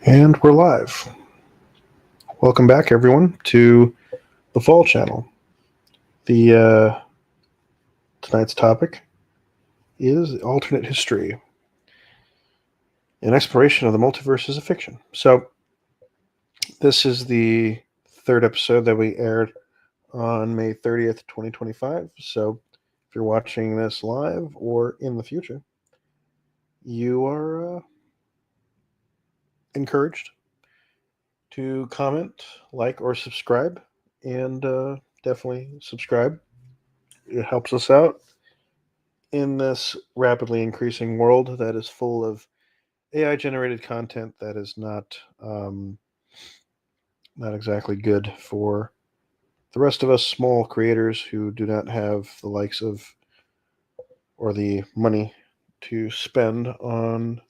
And we're live. Welcome back, everyone, to the Fall Channel. The tonight's topic is alternate history, an exploration of the multiverses of fiction. So, this is the third episode that we aired on May 30th, 2025. So, if you're watching this live or in the future, you are encouraged to comment, like, or subscribe, and definitely subscribe. It helps us out in this rapidly increasing world that is full of AI generated content that is not exactly good for the rest of us small creators who do not have the likes of or the money to spend on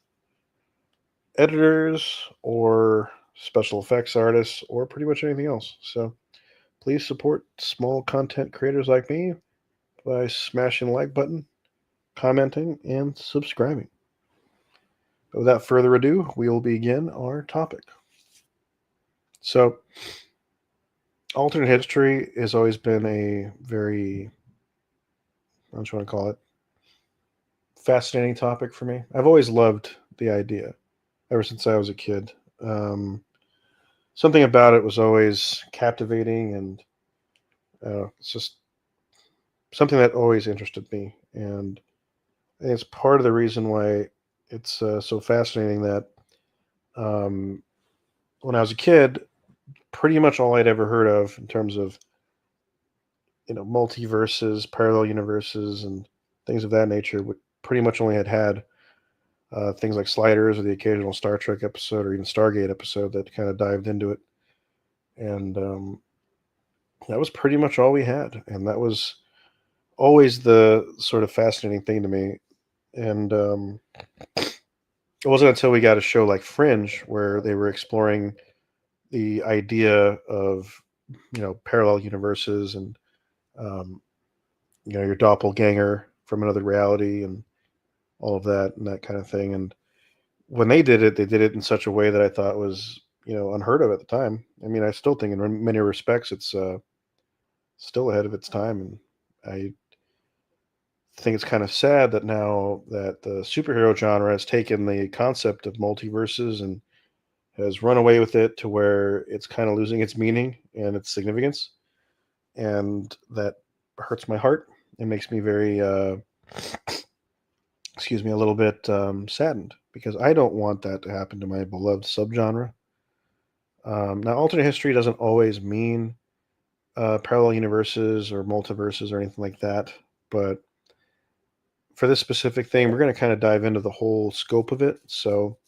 editors or special effects artists or pretty much anything else. So please support small content creators like me by smashing the like button, commenting, and subscribing. But without further ado, we will begin our topic. So, alternate history has always been a very, what do you want to call it, fascinating topic for me. I've always loved the idea ever since I was a kid. Something about it was always captivating, and it's just something that always interested me. And I think it's part of the reason why it's so fascinating that um, when I was a kid, pretty much all I'd ever heard of in terms of multiverses, parallel universes, and things of that nature would pretty much only had things like Sliders or the occasional Star Trek episode or even Stargate episode that kind of dived into it, and that was pretty much all we had, and that was always the sort of fascinating thing to me. And it wasn't until we got a show like Fringe where they were exploring the idea of parallel universes and um, your doppelganger from another reality and all of that and that kind of thing. And when they did it in such a way that I thought was, unheard of at the time. I mean, I still think in many respects it's still ahead of its time. And I think it's kind of sad that now that the superhero genre has taken the concept of multiverses and has run away with it to where it's kind of losing its meaning and its significance. And that hurts my heart. It makes me very, excuse me, a little bit saddened because I don't want that to happen to my beloved subgenre. Now, alternate history doesn't always mean parallel universes or multiverses or anything like that, but for this specific thing, we're going to kind of dive into the whole scope of it. So,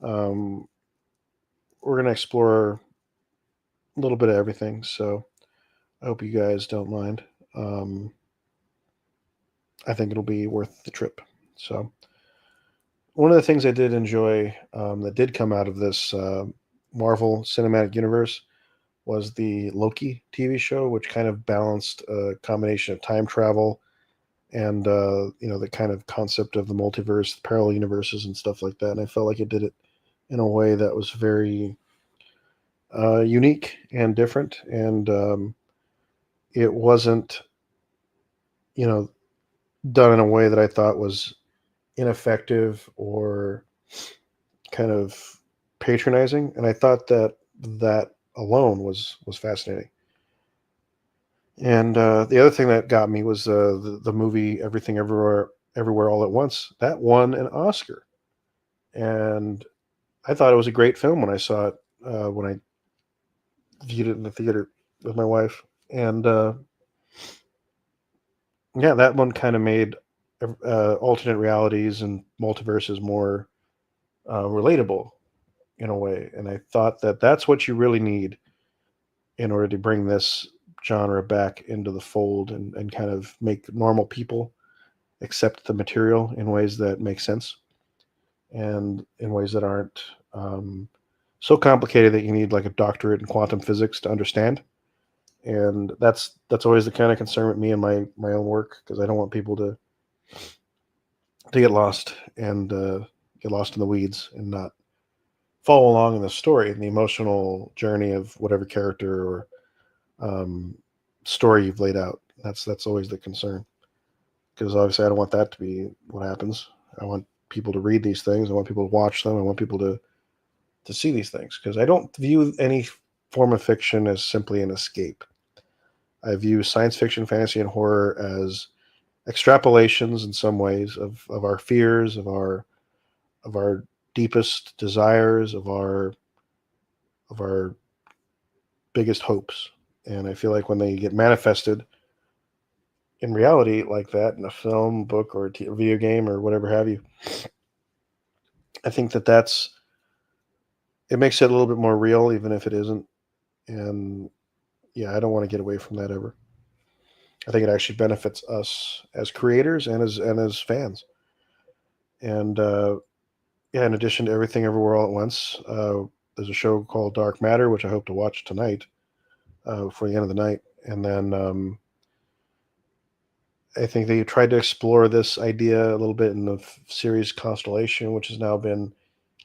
um, we're going to explore a little bit of everything. So, I hope you guys don't mind. Um, I think it'll be worth the trip. So, one of the things I did enjoy that did come out of this Marvel Cinematic Universe was the Loki TV show, which kind of balanced a combination of time travel and the kind of concept of the multiverse, the parallel universes, and stuff like that. And I felt like it did it in a way that was very unique and different, and it wasn't, you know, done in a way that I thought was ineffective or kind of patronizing. And I thought that that alone was fascinating. And the other thing that got me was the movie Everything Everywhere All at Once. That won an Oscar, and I thought it was a great film when I saw it when I viewed it in the theater with my wife. And yeah, that one kind of made alternate realities and multiverses more relatable in a way. And I thought that that's what you really need in order to bring this genre back into the fold and kind of make normal people accept the material in ways that make sense and in ways that aren't so complicated that you need like a doctorate in quantum physics to understand. And that's always the kind of concern with me and my own work, because I don't want people to get lost and get lost in the weeds and not follow along in the story and the emotional journey of whatever character or um, story you've laid out. That's always the concern, because obviously I don't want that to be what happens. I want people to read these things. I want people to watch them. I want people to see these things, because I don't view any form of fiction as simply an escape. I view science fiction, fantasy, and horror as extrapolations in some ways of our fears, of our deepest desires, of our biggest hopes. And I feel like when they get manifested in reality like that in a film, book, or a video game or whatever have you, I think that it makes it a little bit more real, even if it isn't. And yeah, I don't want to get away from that ever. I think it actually benefits us as creators and as fans. And yeah, in addition to Everything Everywhere All at Once, there's a show called Dark Matter, which I hope to watch tonight before the end of the night. And then I think they tried to explore this idea a little bit in the series Constellation, which has now been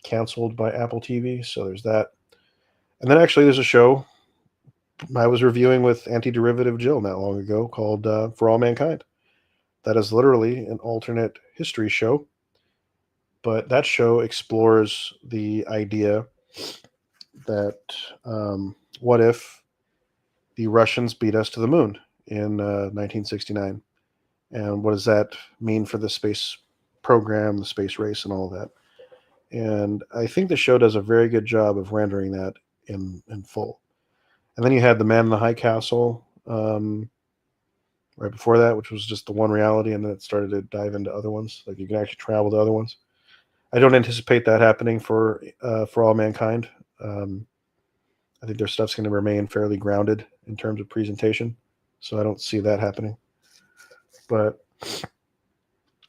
canceled by Apple TV. So there's that. And then actually, there's a show I was reviewing with Anti-Derivative Jill not long ago called For All Mankind. That is literally an alternate history show, but that show explores the idea that what if the Russians beat us to the moon in 1969? And what does that mean for the space program, the space race, and all of that? And I think the show does a very good job of rendering that in full. And then you had The Man in the High Castle right before that, which was just the one reality, and then it started to dive into other ones. Like you can actually travel to other ones. I don't anticipate that happening for All Mankind. Um, I think their stuff's going to remain fairly grounded in terms of presentation, so I don't see that happening. But and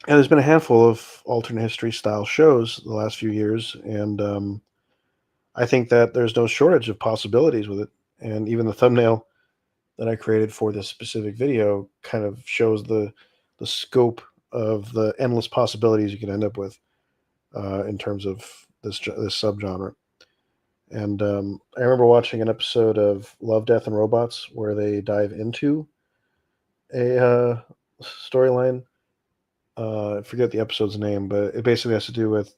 there's been a handful of alternate history style shows the last few years, and I think that there's no shortage of possibilities with it. And even the thumbnail that I created for this specific video kind of shows the scope of the endless possibilities you can end up with in terms of this subgenre. And I remember watching an episode of Love, Death, and Robots where they dive into a storyline. I forget the episode's name, but it basically has to do with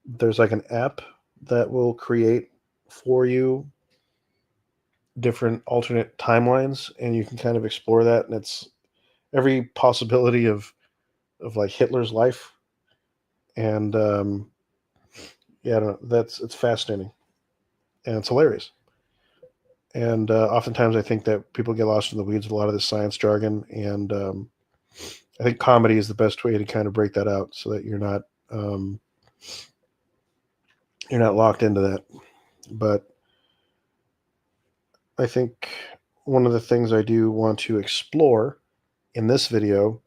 there's like an app that will create for you different alternate timelines, and you can kind of explore that. And it's every possibility of like Hitler's life, and yeah, I don't know, it's fascinating and it's hilarious. And oftentimes, I think that people get lost in the weeds with a lot of this science jargon, and I think comedy is the best way to kind of break that out, so that um, you're not locked into that. But I think one of the things I do want to explore in this video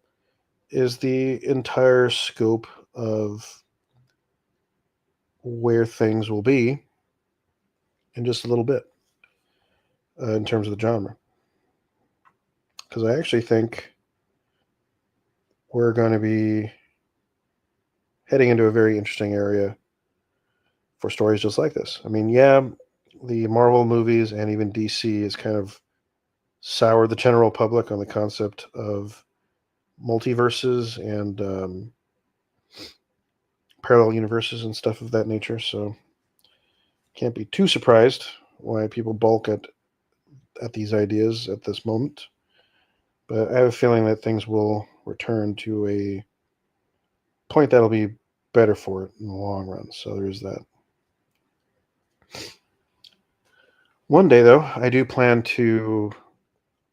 is the entire scope of where things will be in just a little bit in terms of the genre. Because I actually think we're going to be heading into a very interesting area for stories just like this. I mean, yeah, the Marvel movies and even DC has kind of soured the general public on the concept of multiverses and parallel universes and stuff of that nature. So can't be too surprised why people balk at these ideas at this moment. But I have a feeling that things will return to a point that'll be better for it in the long run. So there's that. One day, though, I do plan to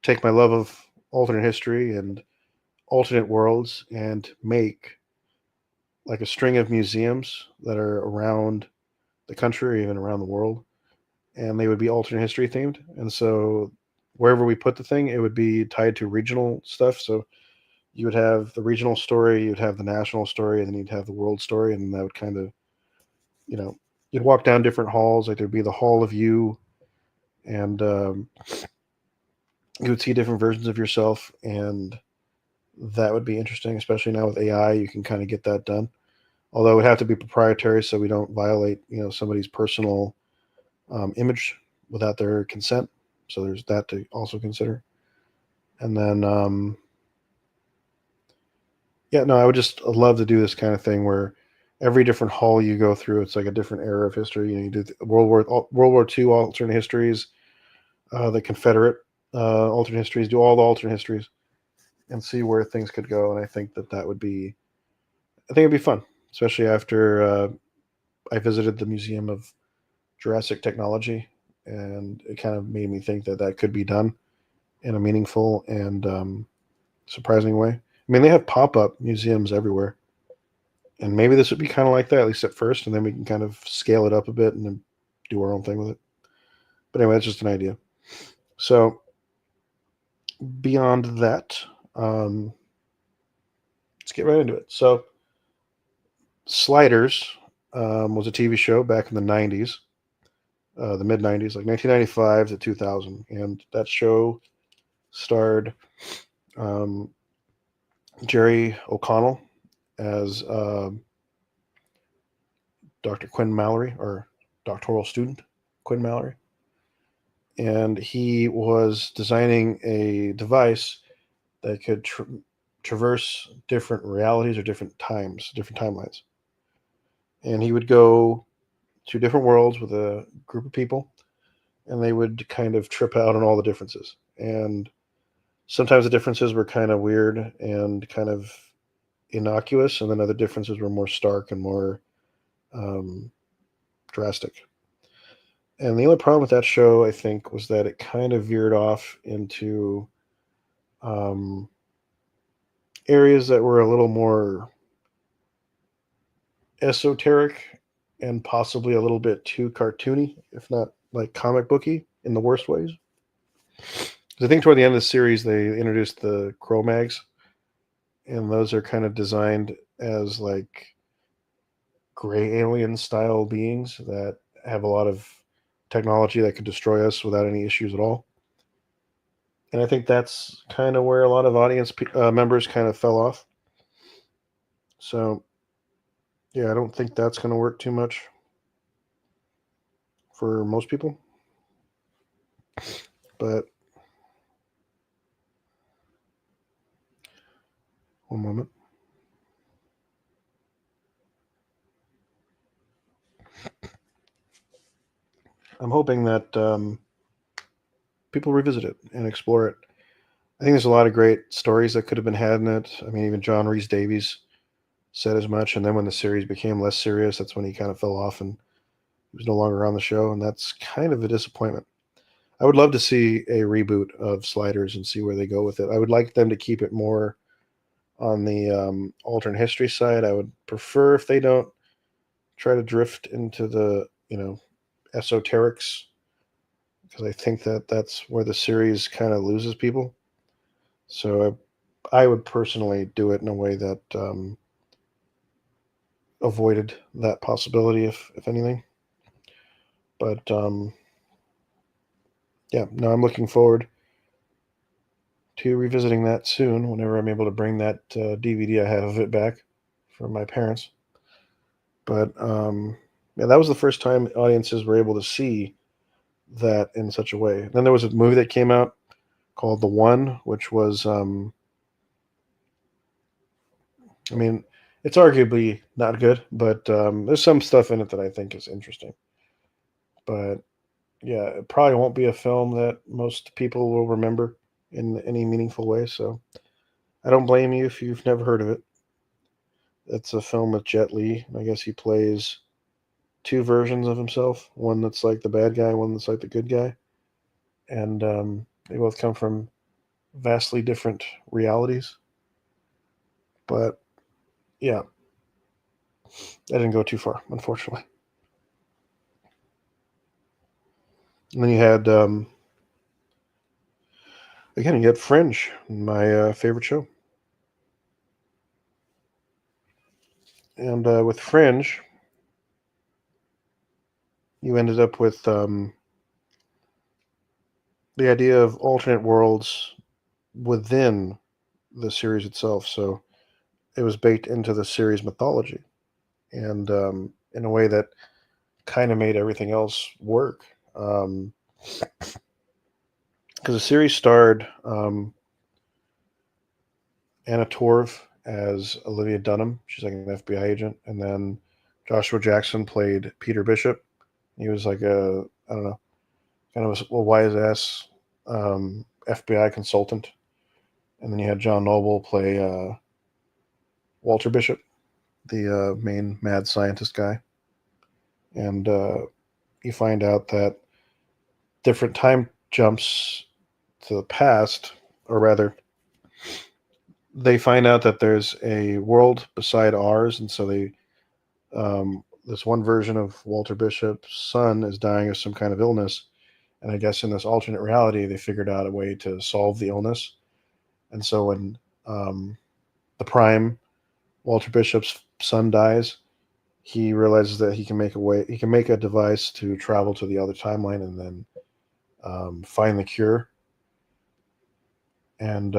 take my love of alternate history and alternate worlds and make like a string of museums that are around the country or even around the world, and they would be alternate history themed. And so wherever we put the thing, it would be tied to regional stuff. So you would have the regional story, you'd have the national story, and then you'd have the world story, and that would kind of, you know, you'd walk down different halls. Like there'd be the Hall of You, and you would see different versions of yourself, and that would be interesting, especially now with AI. You can kind of get that done. although it would have to be proprietary so we don't violate somebody's personal image without their consent. So there's that to also consider. And then yeah, no, I would just love to do this kind of thing where every different hall you go through, it's like a different era of history. You do World War II alternate histories, the Confederate alternate histories, do all the alternate histories, and see where things could go. And I think that would be, I think it'd be fun, especially after I visited the Museum of Jurassic Technology, and it kind of made me think that could be done in a meaningful and surprising way. I mean, they have pop-up museums everywhere, and maybe this would be kind of like that, at least at first, and then we can kind of scale it up a bit and then do our own thing with it. But anyway, that's just an idea. So beyond that, um, let's get right into it. So Sliders was a TV show back in the 90s, the mid 90s, like 1995 to 2000. And that show starred um, Jerry O'Connell as Dr. Quinn Mallory, or doctoral student Quinn Mallory. And he was designing a device that could traverse different realities or different timelines. And he would go to different worlds with a group of people, and they would kind of trip out on all the differences. And sometimes the differences were kind of weird and kind of innocuous, and then other differences were more stark and more um, drastic. And the only problem with that show, I think, was that it kind of veered off into um, areas that were a little more esoteric and possibly a little bit too cartoony, if not like comic booky in the worst ways. 'Cause I think toward the end of the series, they introduced the Cro-Mags, and those are kind of designed as like gray alien style beings that have a lot of technology that could destroy us without any issues at all. And I think that's kind of where a lot of audience members kind of fell off. So yeah, I don't think that's going to work too much for most people. But one moment. I'm hoping that people revisit it and explore it. I think there's a lot of great stories that could have been had in it. I mean, even John Rhys Davies said as much. And then when the series became less serious, that's when he kind of fell off and he was no longer on the show. And that's kind of a disappointment. I would love to see a reboot of Sliders and see where they go with it. I would like them to keep it more on the alternate history side. I would prefer if they don't try to drift into the, esoterics, because I think that that's where the series kind of loses people. So I would personally do it in a way that avoided that possibility, if anything. But yeah, no, I'm looking forward to revisiting that soon whenever I'm able to bring that DVD I have of it back from my parents. But yeah, that was the first time audiences were able to see that in such a way. Then there was a movie that came out called The One, which was, I mean, it's arguably not good, but there's some stuff in it that I think is interesting. But yeah, it probably won't be a film that most people will remember in any meaningful way. So I don't blame you if you've never heard of it. It's a film with Jet Li. I guess he plays two versions of himself, one that's like the bad guy, one that's like the good guy. And they both come from vastly different realities. But yeah, that didn't go too far, unfortunately. And then you had, again, you had Fringe, my favorite show. And with Fringe, you ended up with the idea of alternate worlds within the series itself. So it was baked into the series mythology. and in a way that kind of made everything else work. Because the series starred Anna Torv as Olivia Dunham. She's like an FBI agent, and then Joshua Jackson played Peter Bishop. He was like a, I don't know, kind of a wise ass FBI consultant. And then you had John Noble play Walter Bishop, the main mad scientist guy. And you find out that different time jumps to the past, or rather, they find out that there's a world beside ours, and so this one version of Walter Bishop's son is dying of some kind of illness, and I guess in this alternate reality, they figured out a way to solve the illness. And so when the prime Walter Bishop's son dies, he realizes that he can make a device to travel to the other timeline and then find the cure. And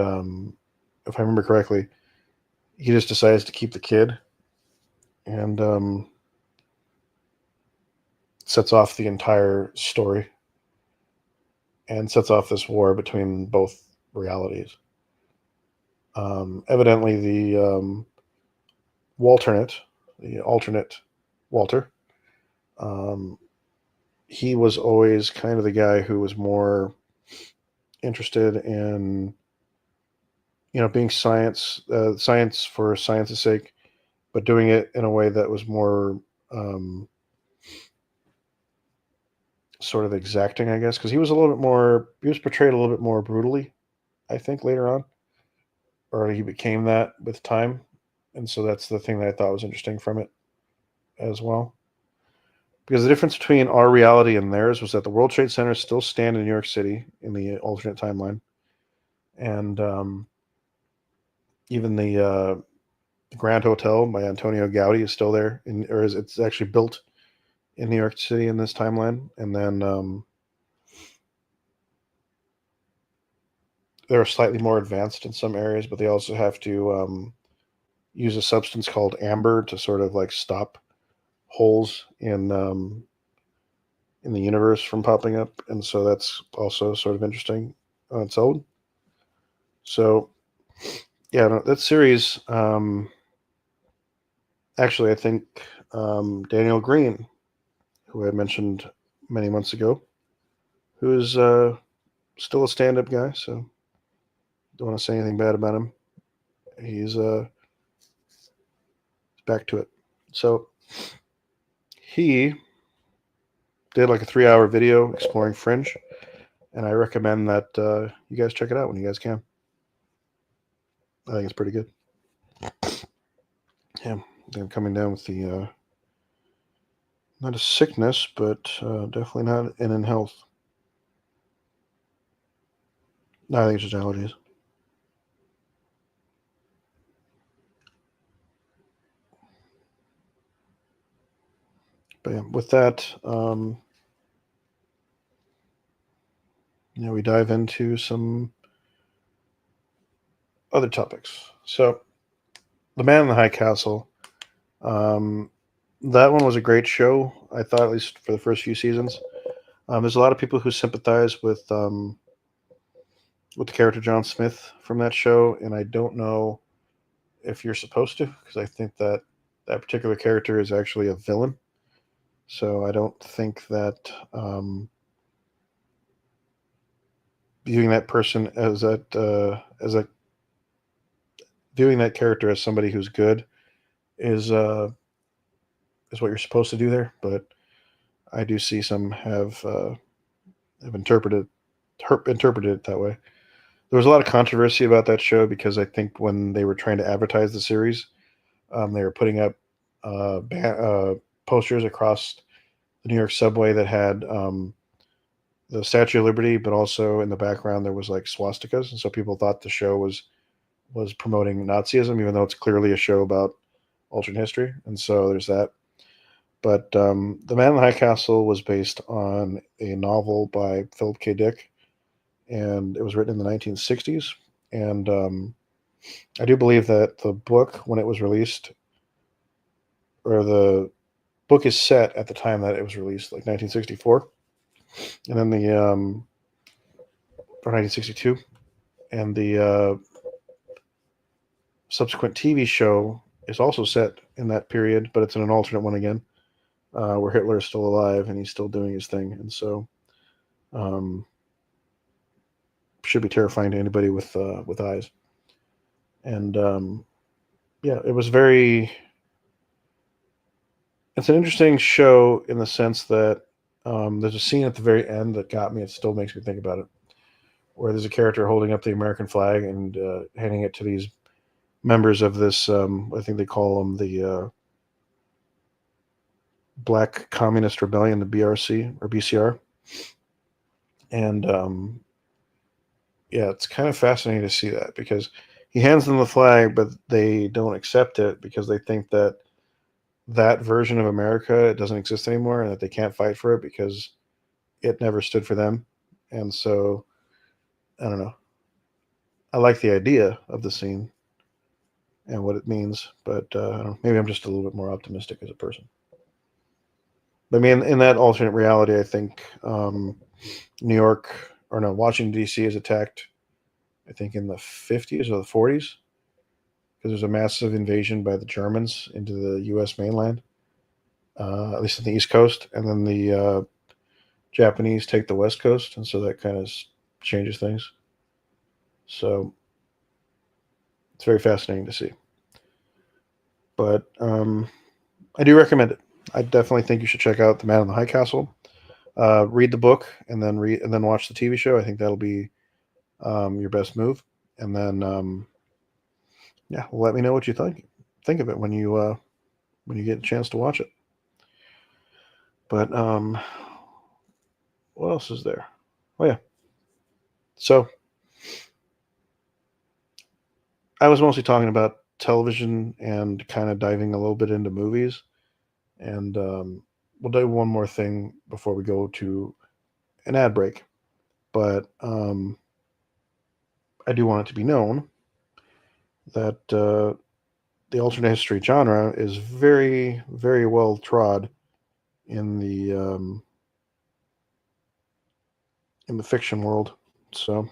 if I remember correctly, he just decides to keep the kid and sets off the entire story and sets off this war between both realities. Evidently, the alternate Walter, um, he was always kind of the guy who was more interested in being science for science's sake, but doing it in a way that was more um, sort of exacting, I guess, because he was portrayed a little bit more brutally, I think, later on, or he became that with time, and so that's the thing that I thought was interesting from it as well. Because the difference between our reality and theirs was that the World Trade Center still stand in New York City in the alternate timeline, and even the Grand Hotel by Antonio Gaudi is still there, it's actually built in New York City in this timeline. And then they're slightly more advanced in some areas, but they also have to use a substance called amber to sort of like stop holes in the universe from popping up, and so that's also sort of interesting on its own. So yeah, no, that series. Actually, I think Daniel Green, who I mentioned many months ago, who is still a stand-up guy, so don't want to say anything bad about him. He's back to it. So he did like a 3-hour video exploring Fringe, and I recommend that you guys check it out when you guys can. I think it's pretty good. Yeah, I'm coming down with the not a sickness, but definitely not an in health. No, I think it's just allergies. But yeah, with that, we dive into some other topics. So, The Man in the High Castle. Um, that one was a great show, I thought, at least for the first few seasons. There's a lot of people who sympathize with the character John Smith from that show, and I don't know if you're supposed to, because I think that that particular character is actually a villain. So I don't think that viewing that person as a viewing that character as somebody who's good is uh, is what you're supposed to do there. But I do see some have interpreted it that way. There was a lot of controversy about that show because I think when they were trying to advertise the series, they were putting up posters across the New York subway that had the Statue of Liberty, but also in the background there was like swastikas, and so people thought the show was promoting Nazism, even though it's clearly a show about alternate history. And so there's that. But The Man in the High Castle was based on a novel by Philip K. Dick, and it was written in the 1960s. And I do believe that the book, when it was released, or the book is set at the time that it was released, like 1964, and then the or 1962, and the subsequent TV show is also set in that period, but it's in an alternate one again, where Hitler is still alive and he's still doing his thing, and so um, should be terrifying to anybody with eyes. And yeah, it was very. It's an interesting show in the sense that there's a scene at the very end that got me. It still makes me think about it, where there's a character holding up the American flag and handing it to these members of this. I think they call them the Black Communist Rebellion, the BRC or BCR, and yeah, it's kind of fascinating to see that because he hands them the flag, but they don't accept it because they think that that version of America doesn't exist anymore and that they can't fight for it because it never stood for them. And so I don't know. I like the idea of the scene and what it means, but I don't know, maybe I'm just a little bit more optimistic as a person. But I mean, in that alternate reality, I think New York or no, Washington D.C. is attacked. I think in the 50s or the 40s because there's a massive invasion by the Germans into the U.S. mainland, at least on the East Coast, and then the Japanese take the West Coast, and so that kind of changes things. So it's very fascinating to see. But I do recommend it. I definitely think you should check out The Man in the High Castle. Read the book and then watch the TV show. I think that'll be your best move. And then yeah, let me know what you think of it when you get a chance to watch it. But what else is there? Oh yeah, so I was mostly talking about television and kind of diving a little bit into movies. And we'll do one more thing before we go to an ad break. But I do want it to be known that the alternate history genre is very, very well trod in the fiction world. So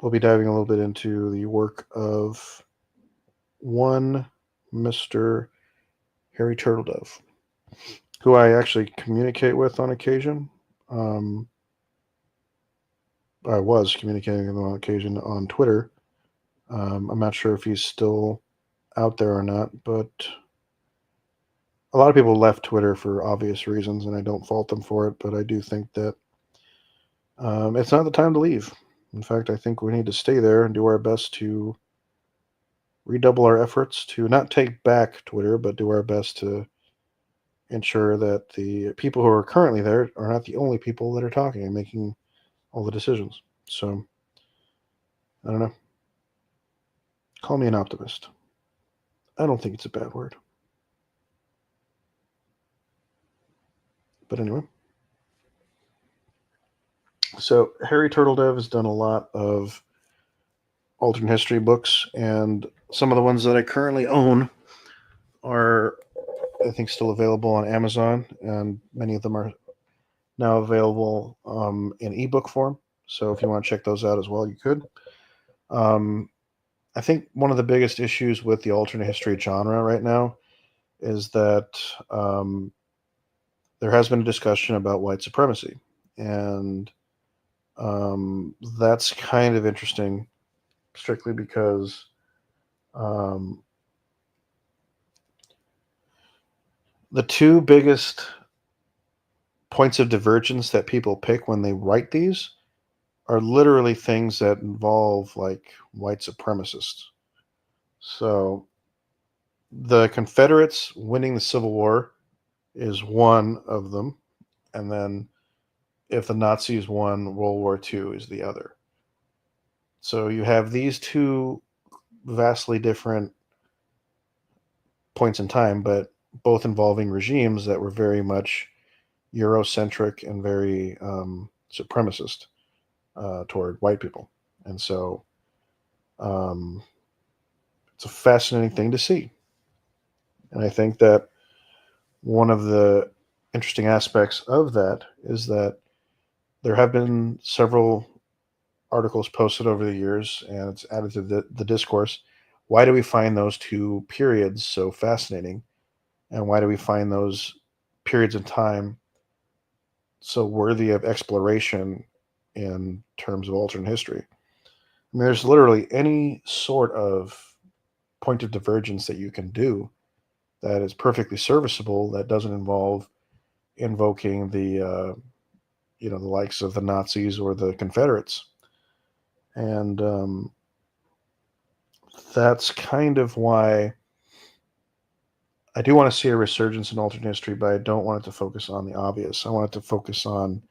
we'll be diving a little bit into the work of one Mr. Harry Turtledove, who I actually communicate with on occasion. Um, I was communicating with him on occasion on Twitter. I'm not sure if he's still out there or not, but a lot of people left Twitter for obvious reasons, and I don't fault them for it. But I do think that it's not the time to leave. In fact, I think we need to stay there and do our best to redouble our efforts to not take back Twitter, but do our best to ensure that the people who are currently there are not the only people that are talking and making all the decisions. So, I don't know. Call me an optimist. I don't think it's a bad word. But anyway. So, Harry Turtledove has done a lot of alternate history books, and some of the ones that I currently own are, I think, still available on Amazon, and many of them are now available in ebook form. So if you want to check those out as well, you could. Um, I think one of the biggest issues with the alternate history genre right now is that um, there has been a discussion about white supremacy, and that's kind of interesting, strictly because um, the two biggest points of divergence that people pick when they write these are literally things that involve like white supremacists. So the Confederates winning the Civil War is one of them, and then if the Nazis won World War II is the other. So you have these two vastly different points in time, but both involving regimes that were very much Eurocentric and very supremacist toward white people. And so um, it's a fascinating thing to see. And I think that one of the interesting aspects of that is that there have been several articles posted over the years, and it's added to the discourse. Why do we find those two periods so fascinating? And why do we find those periods in time so worthy of exploration in terms of alternate history? I mean, there's literally any sort of point of divergence that you can do that is perfectly serviceable that doesn't involve invoking the likes of the Nazis or the Confederates. And that's kind of why I do want to see a resurgence in alternate history, but I don't want it to focus on the obvious. I want it to focus on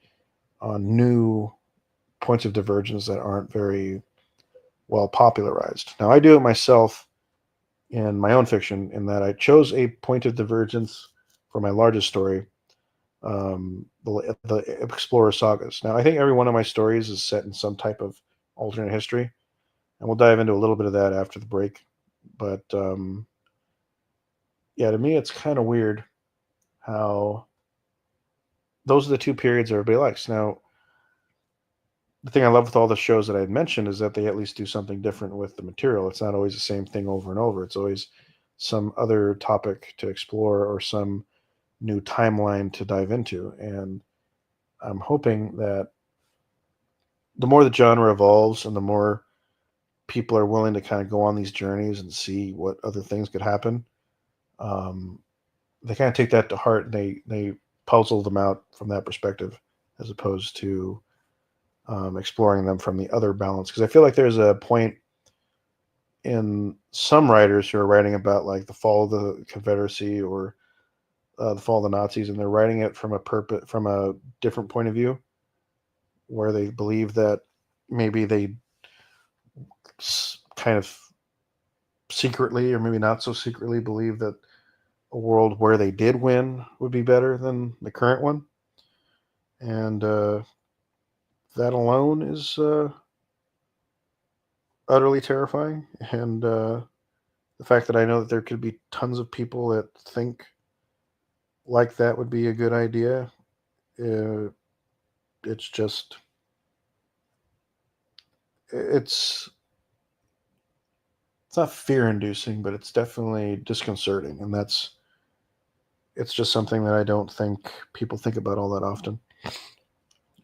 new points of divergence that aren't very well popularized. Now, I do it myself in my own fiction, in that I chose a point of divergence for my largest story, the Explorer Sagas. Now, I think every one of my stories is set in some type of alternate history, and we'll dive into a little bit of that after the break. But yeah, to me, it's kind of weird how those are the two periods everybody likes. Now, the thing I love with all the shows that I had mentioned is that they at least do something different with the material. It's not always the same thing over and over. It's always some other topic to explore or some new timeline to dive into. And I'm hoping that the more the genre evolves and the more people are willing to kind of go on these journeys and see what other things could happen, um, they kind of take that to heart and they puzzle them out from that perspective as opposed to exploring them from the other balance. Because I feel like there's a point in some writers who are writing about like the fall of the Confederacy or the fall of the Nazis, and they're writing it from a different point of view, where they believe that maybe they kind of secretly, or maybe not so secretly, believe that a world where they did win would be better than the current one, and that alone is utterly terrifying. And the fact that I know that there could be tons of people that think like that would be a good idea, uh, it's just it's it's not fear inducing, but it's definitely disconcerting, and it's just something that I don't think people think about all that often,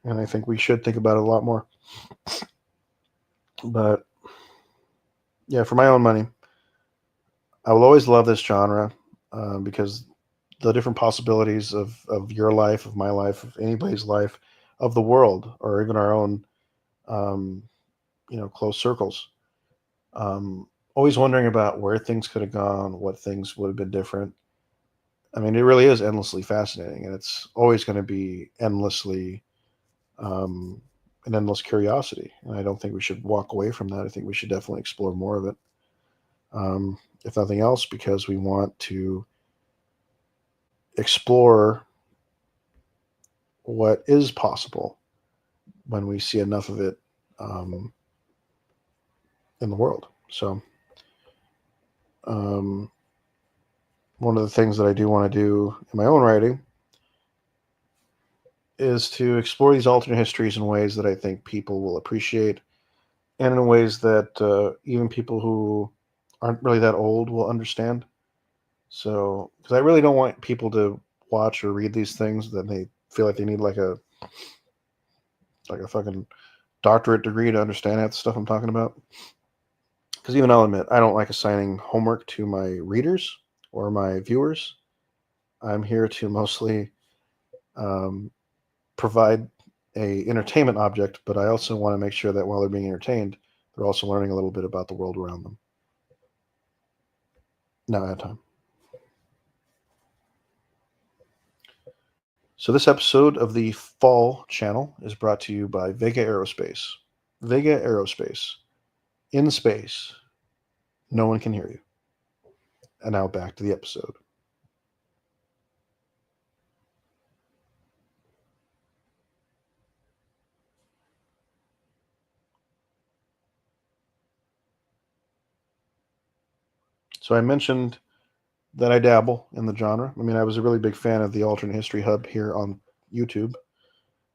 and I think we should think about it a lot more. But yeah, for my own money, I will always love this genre because the different possibilities of your life, of my life, of anybody's life, of the world, or even our own, um, close circles. Always wondering about where things could have gone, what things would have been different. I mean, it really is endlessly fascinating, and it's always going to be endlessly um, an endless curiosity. And I don't think we should walk away from that. I think we should definitely explore more of it, if nothing else, because we want to explore what is possible when we see enough of it um, in the world. So, um, one of the things that I do want to do in my own writing is to explore these alternate histories in ways that I think people will appreciate, and in ways that even people who aren't really that old will understand. So, because I really don't want people to watch or read these things that they feel like they need like a fucking doctorate degree to understand half the stuff I'm talking about. Because even I'll admit, I don't like assigning homework to my readers or my viewers. I'm here to mostly um, provide a entertainment object, but I also want to make sure that while they're being entertained, they're also learning a little bit about the world around them. Now I have time. So this episode of the Fall Channel is brought to you by Vega Aerospace. Vega Aerospace. In space, no one can hear you. And now back to the episode. So I mentioned that I dabble in the genre. I mean, I was a really big fan of the Alternate History Hub here on YouTube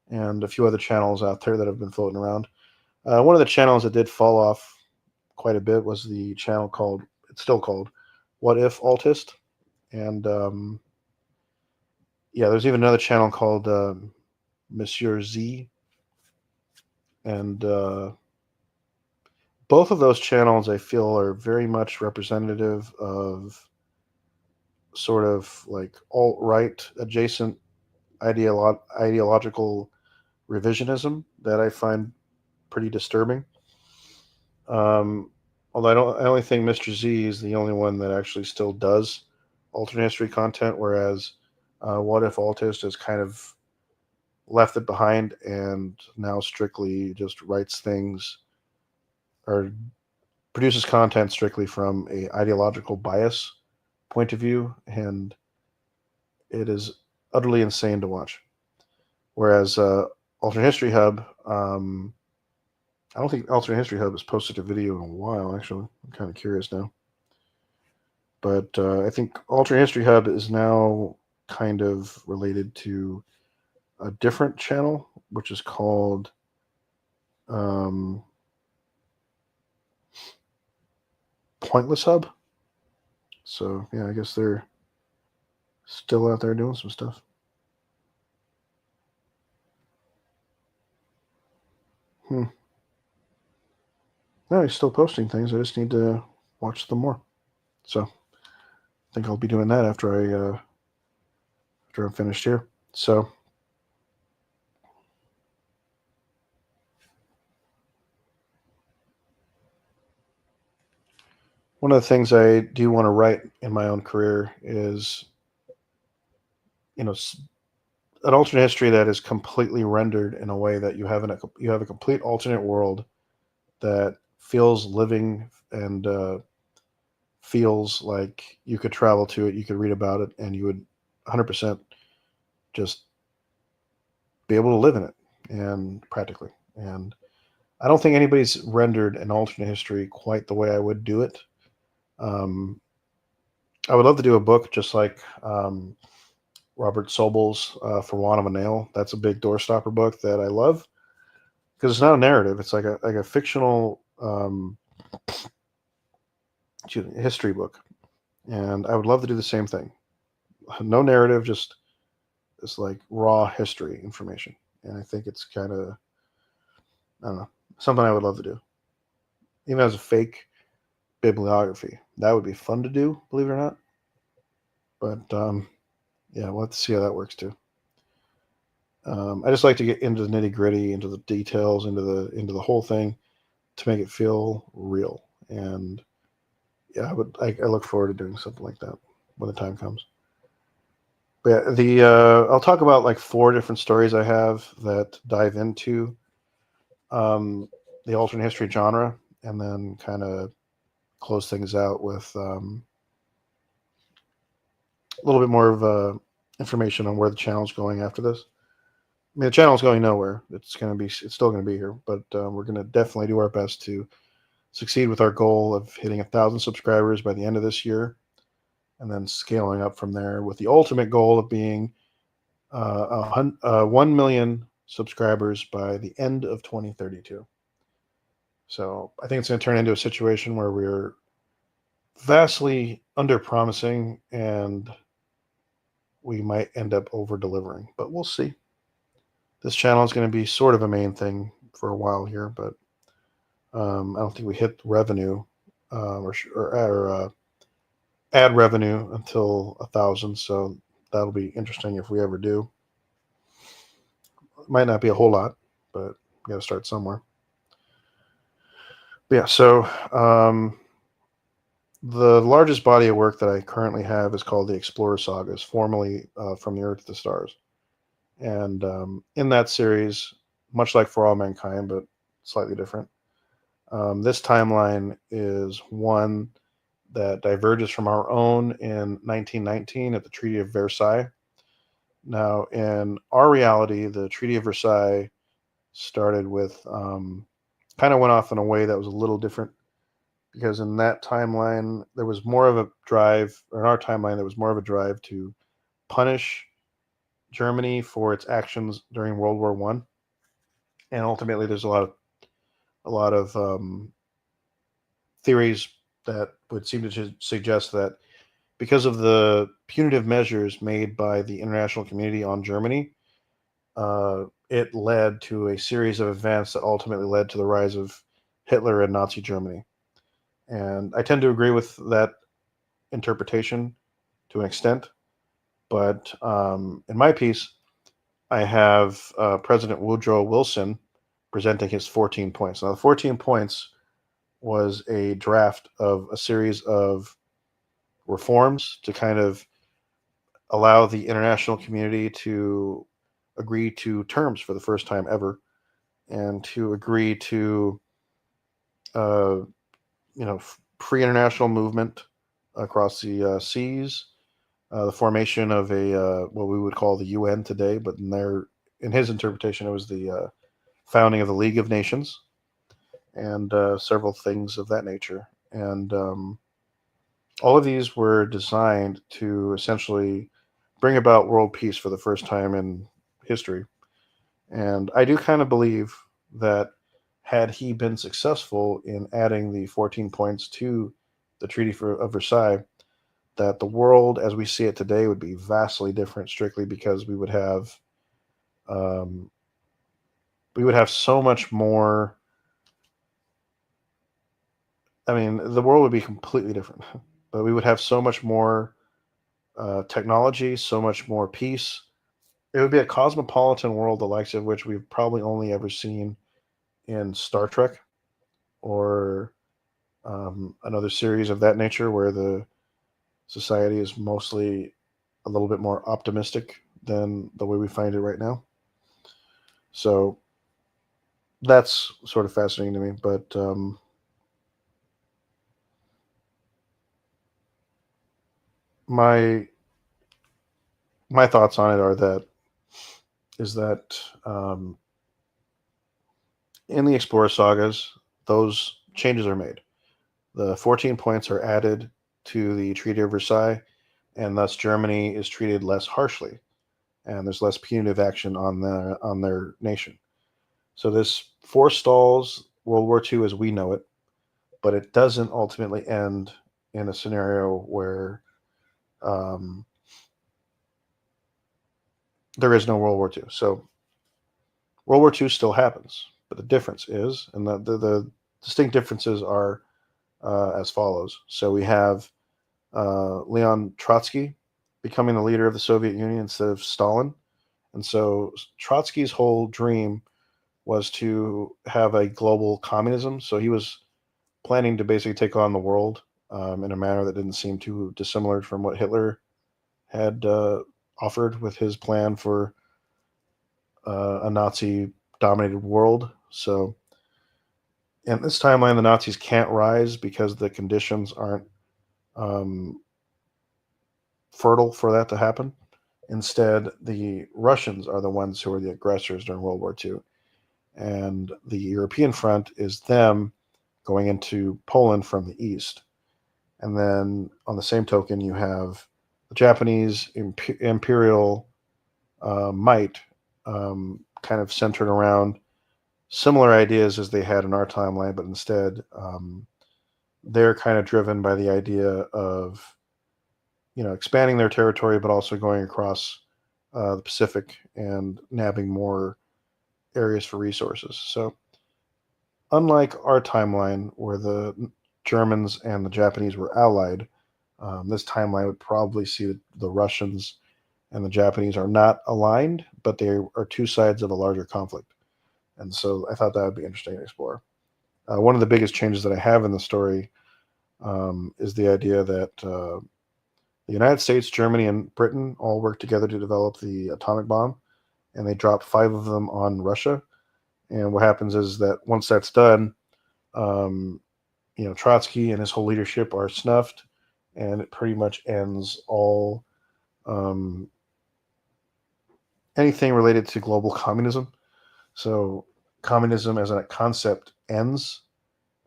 and a few other channels out there that have been floating around. One of the channels that did fall off quite a bit was the channel called, it's still called, What If Altist? And yeah, there's even another channel called Monsieur Z. And both of those channels I feel are very much representative of sort of like alt-right adjacent ideological revisionism that I find pretty disturbing. Um, Although I only think Mr. Z is the only one that actually still does alternate history content, whereas What If Altist has kind of left it behind and now strictly just writes things or produces content strictly from a ideological bias point of view, and it is utterly insane to watch. Whereas Alternate History Hub, I don't think Alternate History Hub has posted a video in a while. Actually, I'm kind of curious now. But I think Alternate History Hub is now kind of related to a different channel, which is called um, Pointless Hub. So yeah, I guess they're still out there doing some stuff. Hmm. No, he's still posting things. I just need to watch them more. So I think I'll be doing that after I'm finished here. So one of the things I do want to write in my own career is, you know, an alternate history that is completely rendered in a way that you have a complete alternate world that feels living and feels like you could travel to it, you could read about it, and you would 100% just be able to live in it and practically. And I don't think anybody's rendered an alternate history quite the way I would do it. Um, I would love to do a book just like Robert Sobel's For Want of a Nail. That's a big doorstopper book that I love because it's not a narrative. It's like a fictional history book, and I would love to do the same thing. No narrative, just it's like raw history information, and I think it's kind of, I don't know, something I would love to do, even as a fake bibliography. That would be fun to do, believe it or not. But yeah, we'll have to see how that works too. I just like to get into the nitty gritty, into the details, into the whole thing to make it feel real. And yeah, I look forward to doing something like that when the time comes. But yeah, the I'll talk about like four different stories I have that dive into um, the alternate history genre, and then kind of close things out with a little bit more of information on where the channel's going after this. I mean, the channel's going nowhere. It's still gonna be here, but we're gonna definitely do our best to succeed with our goal of hitting 1,000 subscribers by the end of this year, and then scaling up from there with the ultimate goal of being 1 million subscribers by the end of 2032. So I think it's going to turn into a situation where we're vastly under promising and we might end up over delivering, but we'll see. This channel is going to be sort of a main thing for a while here, but I don't think we hit revenue or ad revenue until 1,000. So that'll be interesting if we ever do. It might not be a whole lot, but we got to start somewhere. But yeah, so the largest body of work that I currently have is called the Explorer Sagas, formerly From the Earth to the Stars. And in that series, much like For All Mankind, but slightly different, this timeline is one that diverges from our own in 1919 at the Treaty of Versailles. Now, in our reality, the Treaty of Versailles started with kind of went off in a way that was a little different because in that timeline there was more of a drive, or in our timeline there was more of a drive to punish Germany for its actions during World War One, and ultimately there's a lot of theories that would seem to suggest that because of the punitive measures made by the international community on Germany, it led to a series of events that ultimately led to the rise of Hitler and Nazi Germany. And I tend to agree with that interpretation to an extent. But in my piece, I have President Woodrow Wilson presenting his 14 points. Now, the 14 points was a draft of a series of reforms to kind of allow the international community to agree to terms for the first time ever, and to agree to uh, free international movement across the seas, the formation of a what we would call the UN today, but in his interpretation, it was the founding of the League of Nations, and several things of that nature. And all of these were designed to essentially bring about world peace for the first time in history. And I do kind of believe that had he been successful in adding the 14 points to the of Versailles, that the world as we see it today would be vastly different, strictly because um, we would have so much more. I mean, the world would be completely different, but we would have so much more technology, so much more peace. It would be a cosmopolitan world, the likes of which we've probably only ever seen in Star Trek, or another series of that nature, where the society is mostly a little bit more optimistic than the way we find it right now. So that's sort of fascinating to me. But my my thoughts on it are that is that in the Explorer sagas, those changes are made. The 14 points are added to the Treaty of Versailles, and thus Germany is treated less harshly, and there's less punitive action on their nation. So this forestalls World War II as we know it, but it doesn't ultimately end in a scenario where um, there is no World War II. So World War II still happens, but the difference is, and the distinct differences are as follows. So we have Leon Trotsky becoming the leader of the Soviet Union instead of Stalin. And so Trotsky's whole dream was to have a global communism. So he was planning to basically take on the world in a manner that didn't seem too dissimilar from what Hitler had offered with his plan for a Nazi dominated world. So in this timeline, the Nazis can't rise because the conditions aren't um, fertile for that to happen. Instead, the Russians are the ones who are the aggressors during World War II. And the European front is them going into Poland from the east. And then on the same token, you have the Japanese imperial might, kind of centered around similar ideas as they had in our timeline, but instead they're kind of driven by the idea of expanding their territory, but also going across the Pacific and nabbing more areas for resources. So unlike our timeline where the Germans and the Japanese were allied, this timeline would probably see the Russians and the Japanese are not aligned, but they are two sides of a larger conflict. And so I thought that would be interesting to explore. One of the biggest changes that I have in the story is the idea that the United States, Germany, and Britain all worked together to develop the atomic bomb, and they dropped five of them on Russia. And what happens is that once that's done, um, Trotsky and his whole leadership are snuffed, and it pretty much ends all um, anything related to global communism. So communism as a concept ends,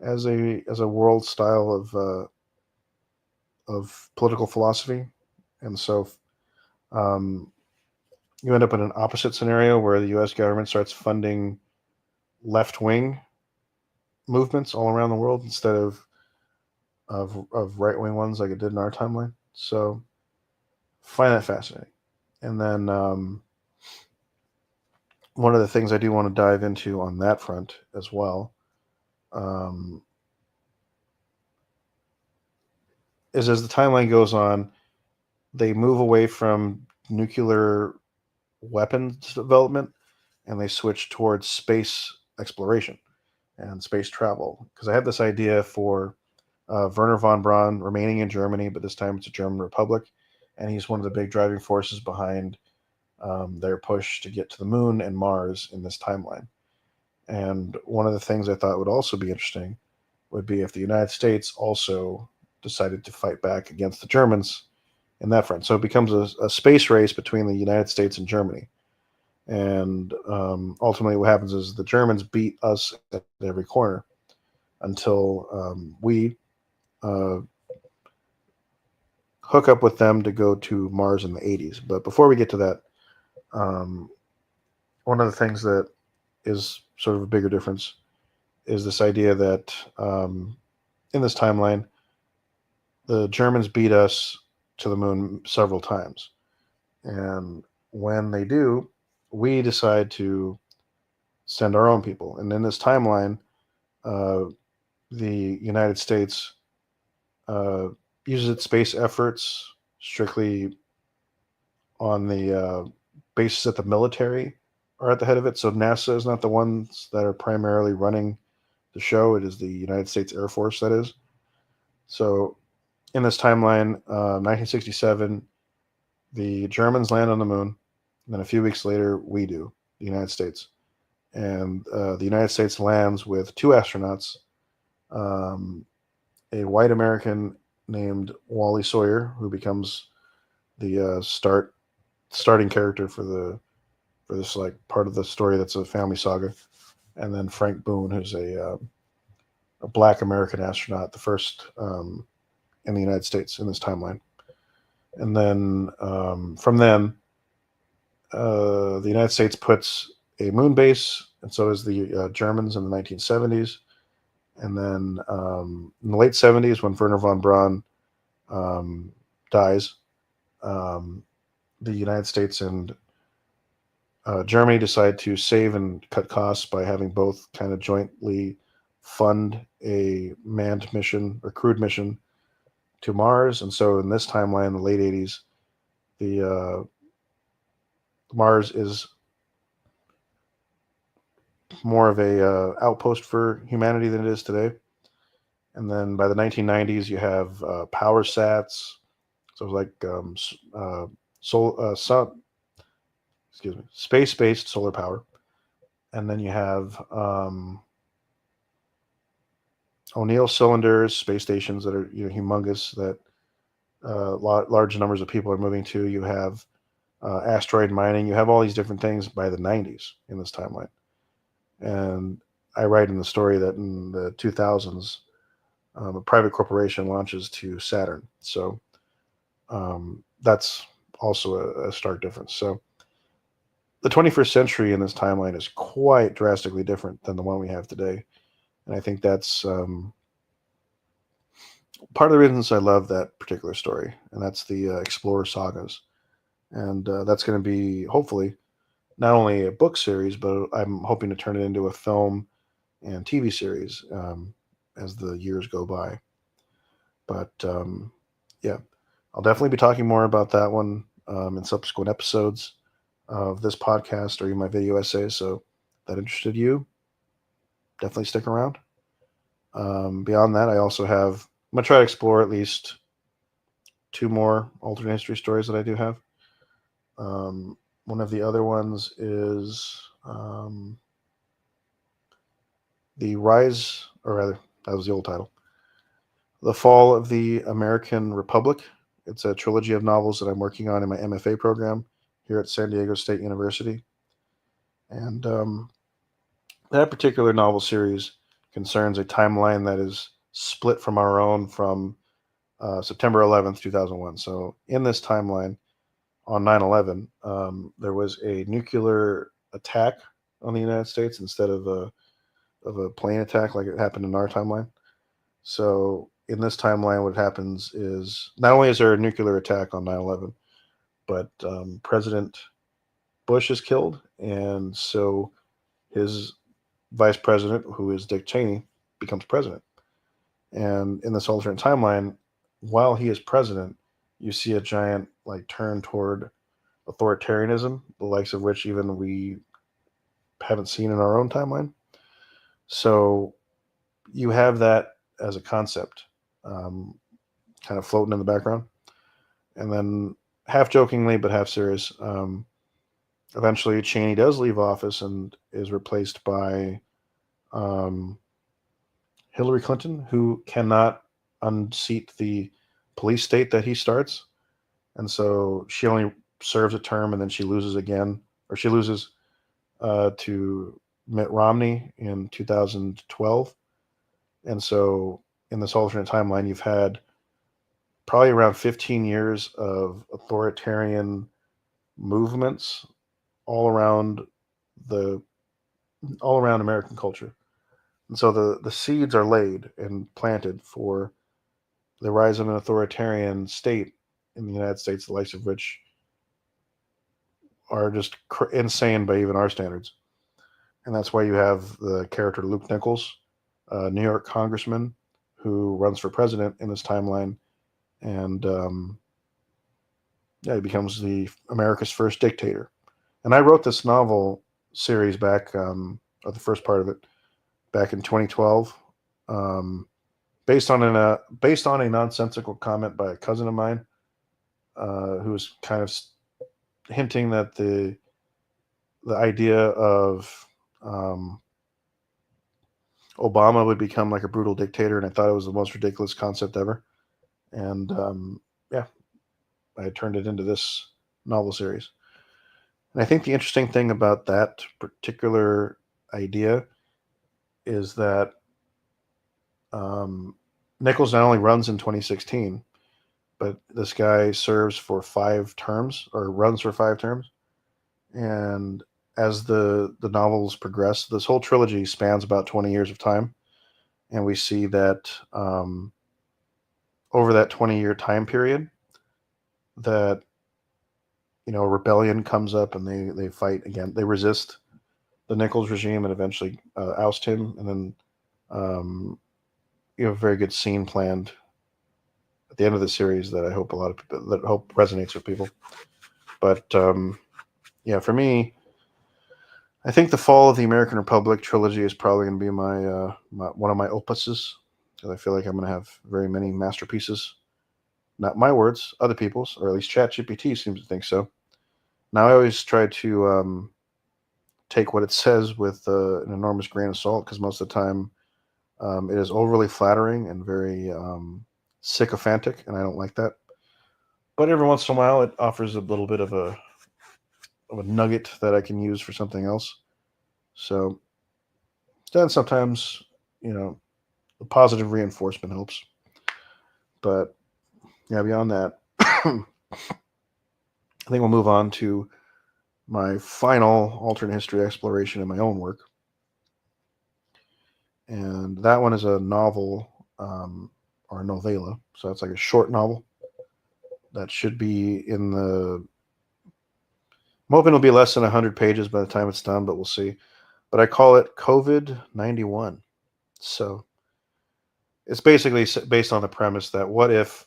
as a world style of political philosophy, and so um, you end up in an opposite scenario where the U.S. government starts funding left wing movements all around the world instead of right wing ones like it did in our timeline. So find that fascinating. And then one of the things I do want to dive into on that front as well um, is as the timeline goes on, they move away from nuclear weapons development and they switch towards space exploration and space travel. Because I have this idea for Werner von Braun remaining in Germany, but this time it's a German republic, and he's one of the big driving forces behind their push to get to the moon and Mars in this timeline. And one of the things I thought would also be interesting would be if the United States also decided to fight back against the Germans in that front. So it becomes a space race between the United States and Germany. And ultimately, what happens is the Germans beat us at every corner until we uh, hook up with them to go to Mars in the 80s. But before we get to that, um, one of the things that is sort of a bigger difference is this idea that in this timeline, the Germans beat us to the moon several times. And when they do, we decide to send our own people. And in this timeline, uh, the United States uh, uses its space efforts strictly on the basis that the military are at the head of it. So NASA is not the ones that are primarily running the show. It is the United States Air Force that is. So in this timeline, 1967, the Germans land on the moon. And then a few weeks later, we do, the United States. And the United States lands with two astronauts, um, a white American named Wally Sawyer, who becomes the starting character for this like part of the story that's a family saga, and then Frank Boone, who's a black American astronaut, the first in the United States in this timeline. And then from then, the United States puts a moon base, and so does the Germans in the 1970s. And then in the late 70s, when Werner von Braun um, dies, um, the United States and Germany decide to save and cut costs by having both kind of jointly fund a manned mission or crewed mission to Mars. And so in this timeline, in the late 80s, the Mars is more of a outpost for humanity than it is today. And then by the 1990s, you have power sats. So it was like sun, excuse me, space-based solar power. And then you have O'Neill cylinders, space stations that are humongous that large numbers of people are moving to. You have asteroid mining. You have all these different things by the 90s in this timeline. And I write in the story that in the 2000s, a private corporation launches to Saturn. So that's also a stark difference. So the 21st century in this timeline is quite drastically different than the one we have today. And I think that's part of the reasons I love that particular story, and that's the Explorer sagas. And that's going to be hopefully not only a book series, but I'm hoping to turn it into a film and TV series as the years go by. But yeah, I'll definitely be talking more about that one in subsequent episodes of this podcast or even my video essays. So if that interested you, definitely stick around. Beyond that, I also have, I'm going to try to explore at least two more alternate history stories that I do have. One of the other ones is The Rise, or rather, that was the old title, The Fall of the American Republic. It's a trilogy of novels that I'm working on in my MFA program here at San Diego State University. And that particular novel series concerns a timeline that is split from our own from September 11th, 2001. So in this timeline, on 9/11, there was a nuclear attack on the United States instead of a plane attack like it happened in our timeline. So in this timeline, what happens is not only is there a nuclear attack on 9/11, but President Bush is killed, and so his vice president, who is Dick Cheney, becomes president. And in this alternate timeline, while he is president, you see a giant like turn toward authoritarianism, the likes of which even we haven't seen in our own timeline. So you have that as a concept, um, kind of floating in the background, and then half jokingly but half serious. Eventually, Cheney does leave office and is replaced by um, Hillary Clinton, who cannot unseat the police state that he starts, and so she only serves a term and then she loses again, or she loses to Mitt Romney in 2012. And so in this alternate timeline, you've had probably around 15 years of authoritarian movements all around the all around American culture. And so the seeds are laid and planted for the rise of an authoritarian state in the United States, the likes of which are just insane by even our standards. And that's why you have the character Luke Nichols, a New York congressman who runs for president in this timeline, and yeah, he becomes the America's first dictator. And I wrote this novel series back, or the first part of it, back in 2012, um, based on a nonsensical comment by a cousin of mine, who was kind of hinting that the idea of Obama would become like a brutal dictator, and I thought it was the most ridiculous concept ever. And yeah, I turned it into this novel series. And I think the interesting thing about that particular idea is that um, Nichols not only runs in 2016, but this guy serves for 5 terms or runs for 5 terms. And as the novels progress, this whole trilogy spans about 20 years of time, and we see that over that 20-year time period, that a rebellion comes up and they fight again. They resist the Nichols regime and eventually oust him, and then you have a very good scene planned at the end of the series that I hope a lot of people that hope resonates with people. But yeah, for me, I think the Fall of the American Republic trilogy is probably going to be my one of my opuses, because I feel like I'm going to have very many masterpieces. Not my words, other people's, or at least ChatGPT seems to think so. Now I always try to take what it says with an enormous grain of salt, because most of the time it is overly flattering and very sycophantic, and I don't like that. But every once in a while, it offers a little bit of a nugget that I can use for something else. So then sometimes, the positive reinforcement helps. But yeah, beyond that, I think we'll move on to my final alternate history exploration in my own work. And that one is a novel, or a novella. So it's like a short novel that should be in the. I'm hoping it'll be less than 100 pages by the time it's done, but we'll see. But I call it COVID 91. So it's basically based on the premise that what if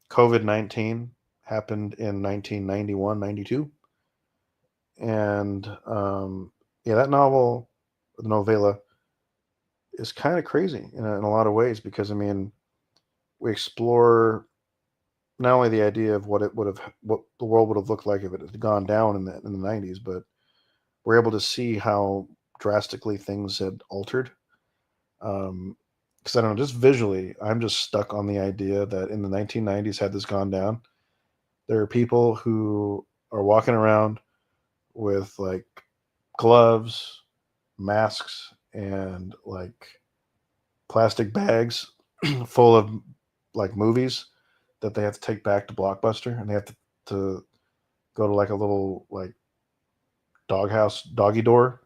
COVID-19 happened in 1991, 92? And yeah, that novel, the novella, is kind of crazy in a lot of ways, because I mean, we explore not only the idea of what the world would have looked like if it had gone down in the 90s, but we're able to see how drastically things had altered. Because I don't know, just visually, I'm just stuck on the idea that in the 1990s, had this gone down, there are people who are walking around with like gloves, masks, and like plastic bags full of like movies that they have to take back to Blockbuster, and they have to go to like a little like doghouse doggy door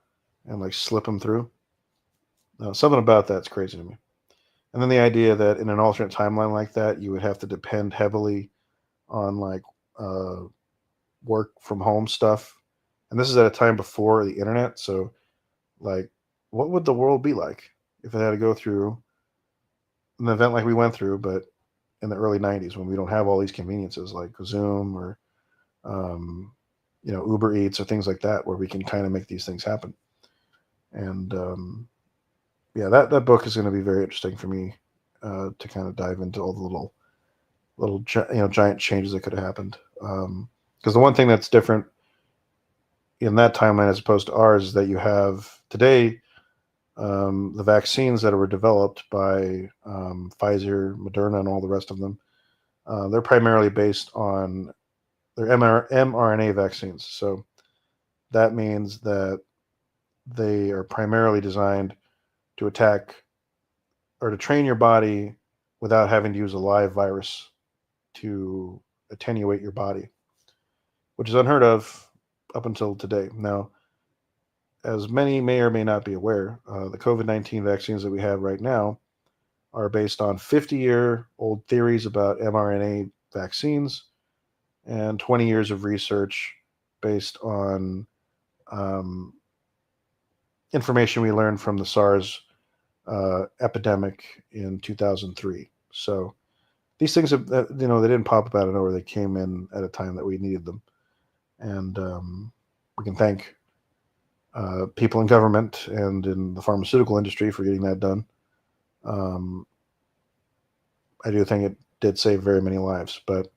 and like slip them through. Something about that's crazy to me. And then the idea that in an alternate timeline like that, you would have to depend heavily on like uh, work from home stuff. And this is at a time before the internet. So, like, what would the world be like if it had to go through an event like we went through, but in the early 90s when we don't have all these conveniences like Zoom or, um, Uber Eats or things like that where we can kind of make these things happen. And yeah, that book is going to be very interesting for me to kind of dive into all the little giant changes that could have happened. Because the one thing that's different in that timeline as opposed to ours is that you have today the vaccines that were developed by Pfizer, Moderna, and all the rest of them. They're primarily based on their mRNA vaccines. So that means that they are primarily designed to attack or to train your body without having to use a live virus to attenuate your body, which is unheard of up until today. Now, as many may or may not be aware, the COVID-19 vaccines that we have right now are based on 50-year-old theories about mRNA vaccines and 20 years of research based on um, information we learned from the SARS epidemic in 2003. So these things have, they didn't pop up out of nowhere. They came in at a time that we needed them, and we can thank people in government and in the pharmaceutical industry for getting that done. Um, I do think it did save very many lives, but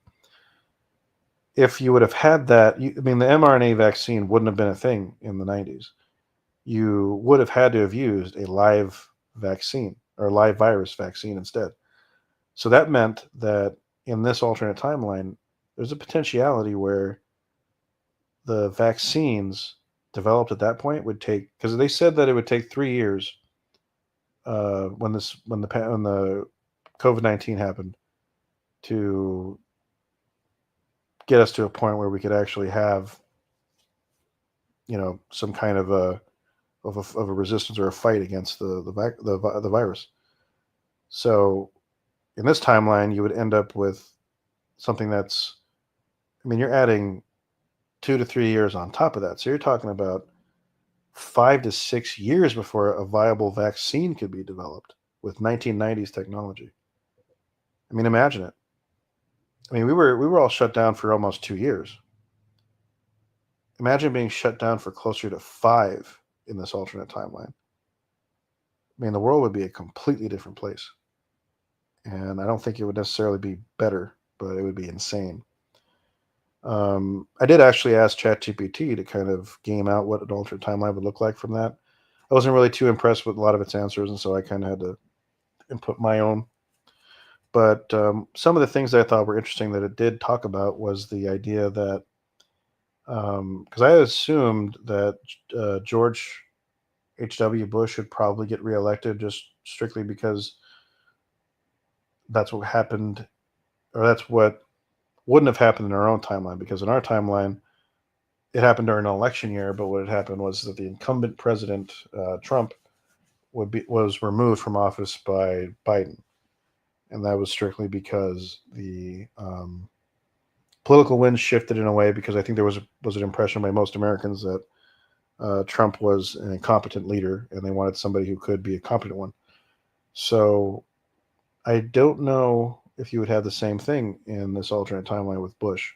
if you would have had that, I mean, the mRNA vaccine wouldn't have been a thing in the 90s. You would have had to have used a live vaccine or live virus vaccine instead. So that meant that in this alternate timeline, there's a potentiality where the vaccines developed at that point would take, because they said that it would take 3 years when the COVID-19 happened to get us to a point where we could actually have some kind of a resistance or a fight against the virus. So in this timeline, you would end up with something that's, I mean, you're adding 2 to 3 years on top of that. So you're talking about 5 to 6 years before a viable vaccine could be developed with 1990s technology. I mean, imagine it. I mean, we were all shut down for almost 2 years. Imagine being shut down for closer to 5 in this alternate timeline. I mean, the world would be a completely different place. And I don't think it would necessarily be better, but it would be insane. I did actually ask ChatGPT to kind of game out what an alternate timeline would look like from that. I wasn't really too impressed with a lot of its answers, and so I kind of had to input my own. But some of the things that I thought were interesting that it did talk about was the idea that, because I assumed that George H.W. Bush would probably get reelected just strictly because that's what happened, or that's what wouldn't have happened in our own timeline. Because in our timeline, it happened during an election year, but what had happened was that the incumbent president, Trump, was removed from office by Biden, and that was strictly because the political winds shifted in a way because I think there was an impression by most Americans that Trump was an incompetent leader, and they wanted somebody who could be a competent one. So I don't know if you would have the same thing in this alternate timeline with Bush,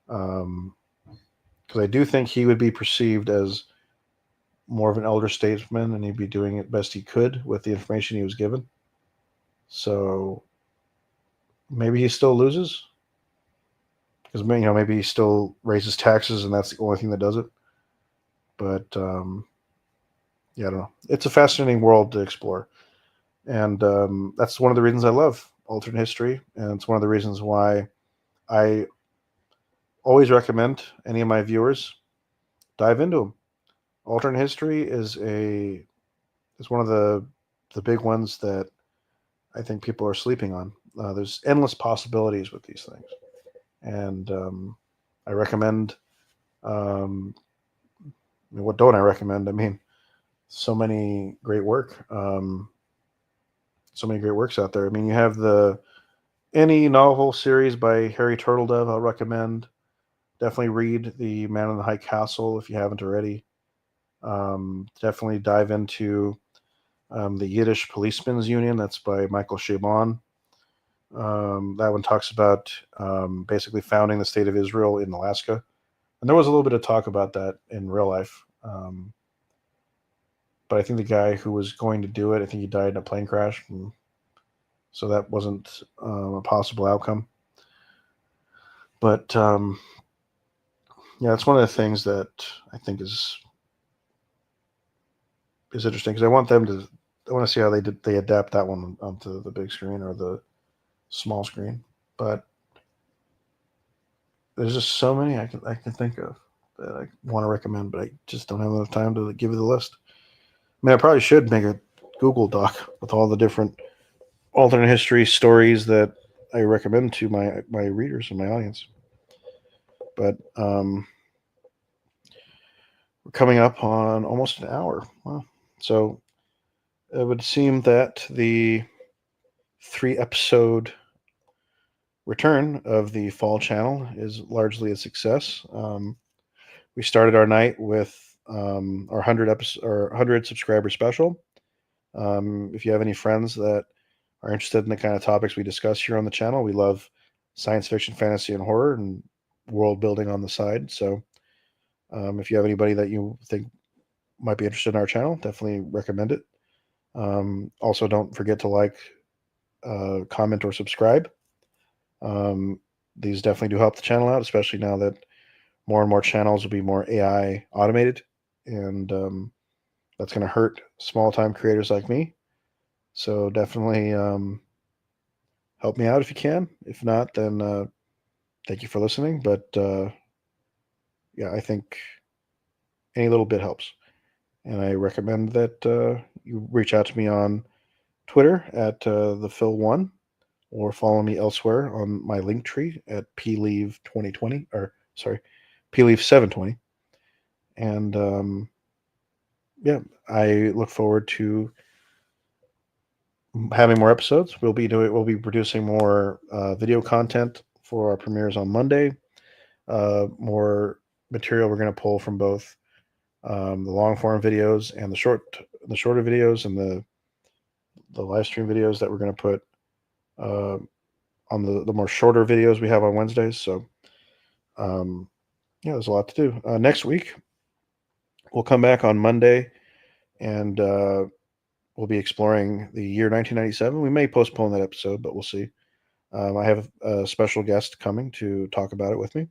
because I do think he would be perceived as more of an elder statesman, and he'd be doing it best he could with the information he was given. So maybe he still loses because maybe he still raises taxes, and that's the only thing that does it. But yeah, I don't know. It's a fascinating world to explore, and that's one of the reasons I love alternate history, and it's one of the reasons why I always recommend any of my viewers dive into them. Alternate history is one of the the big ones that I think people are sleeping on. There's endless possibilities with these things, and I recommend. Um, what don't I recommend? I mean, so many great work. So many great works out there. I mean, you have the any novel series by Harry Turtledove. I'll recommend. Definitely read the Man in the High Castle if you haven't already. Definitely dive into the Yiddish Policemen's Union. That's by Michael Chabon. That one talks about basically founding the state of Israel in Alaska. And there was a little bit of talk about that in real life. But I think the guy who was going to do it, I think he died in a plane crash. And so that wasn't a possible outcome. But yeah, it's one of the things that I think is interesting because I want them to. I want to see how they adapt that one onto the big screen or the small screen. But there's just so many I can think of that I want to recommend, but I just don't have enough time to give you the list. I mean, I probably should make a Google Doc with all the different alternate history stories that I recommend to my readers and my audience. But we're coming up on almost an hour. Wow. So it would seem that the 3 episode return of the fall channel is largely a success. We started our night with our 100 subscriber special. If you have any friends that are interested in the kind of topics we discuss here on the channel, we love science fiction, fantasy, and horror, and world building on the side. So, if you have anybody that you think might be interested in our channel, definitely recommend it. Also, don't forget to like, comment, or subscribe. These definitely do help the channel out, especially now that more and more channels will be more AI automated, and that's going to hurt small time creators like me. So definitely help me out if you can. If not, then thank you for listening. But yeah, I think any little bit helps, and I recommend that you reach out to me on Twitter at the Phil1, or follow me elsewhere on my link tree at pleave2020, or sorry, pleave720. And yeah, I look forward to having more episodes. We'll be producing more video content for our premieres on Monday. More material we're going to pull from both the long form videos and the shorter videos, and the live stream videos that we're going to put uh, on the more shorter videos we have on Wednesdays. So um, yeah, there's a lot to do. Next week we'll come back on Monday, and we'll be exploring the year 1997. We may postpone that episode, but we'll see. I have a special guest coming to talk about it with me.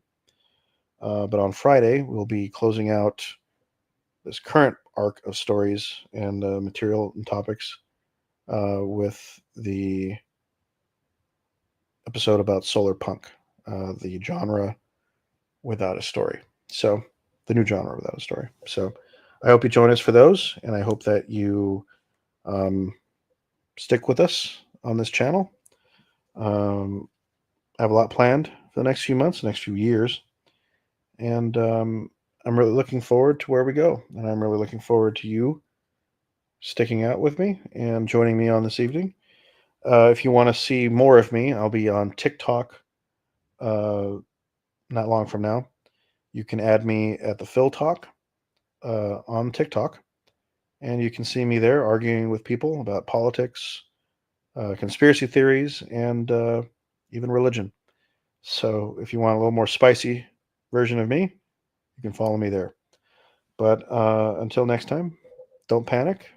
But on Friday, we'll be closing out this current arc of stories and material and topics with the episode about solar punk, the genre without a story. So, the new genre without a story. So, I hope you join us for those, and I hope that you um, stick with us on this channel. I have a lot planned for the next few months, the next few years, and I'm really looking forward to where we go, and I'm really looking forward to you sticking out with me and joining me on this evening. If you want to see more of me, I'll be on TikTok uh, not long from now. You can add me at the Phil Talk on TikTok, and you can see me there arguing with people about politics, conspiracy theories, and even religion. So if you want a little more spicy version of me, you can follow me there. But until next time, don't panic.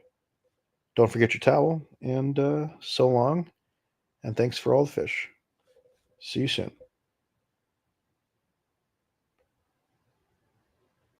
Don't forget your towel. And so long. And thanks for all the fish. See you soon.